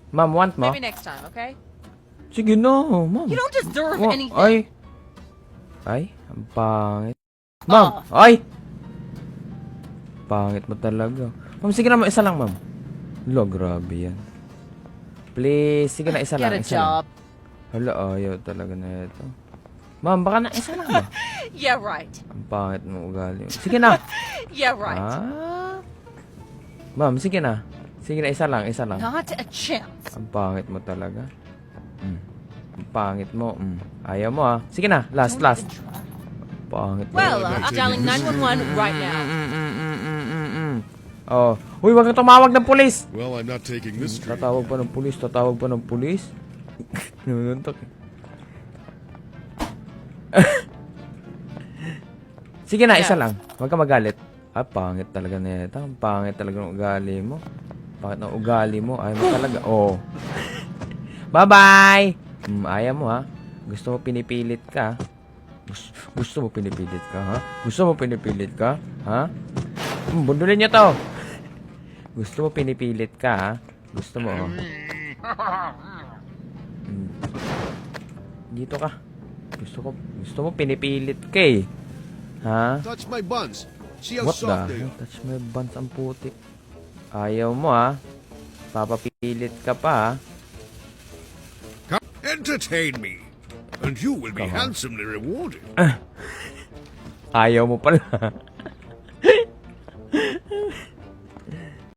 Ma'am, want mo? Maybe next time, okay? Sige na, ma'am. You don't deserve Oh, anything. Ay, ang pangit. Ma'am, ay! Pangit mo talaga. Ma'am, sige na, isa lang, ma'am. Lo, grabe yan. Please, sige na, isa Get lang, a isa lang. job. Hala, ayaw talaga na ito. Ma'am, baka na, isa lang ba? Yeah, right. Ang pangit mo ugali. Sige na. Yeah, right. Ma'am, sige na. Sige na, isa lang, isa lang. Not a chance. Ang pangit mo talaga. Ang pangit mo. Ayaw mo, Sige na, last. Pangit mo. Well, I'm dialing 911 right now. Oh. Uy, wag kang tumawag ng pulis. Well, I'm not taking this street. Tatawag pa ng pulis. Nanuntok. Sige na, isa lang. Huwag ka magalit. Pangit talaga na ito. Ang pangit talaga ng ugali mo. Pangit ng ugali mo. Ayaw mo talaga. Oh. Bye-bye! Ayaw mo, Gusto mo pinipilit ka. Gusto mo pinipilit ka, Gusto mo pinipilit ka, bundulin niyo to. Gusto mo pinipilit ka, Gusto mo, Dito ka. Gusto mo pinipilit ka, Touch my buns. See how What soft the? they are. Touch my buns, ang putik. Ayaw mo, Papapilit ka pa, Come, entertain me, and you will be handsomely rewarded. Ayaw mo pala.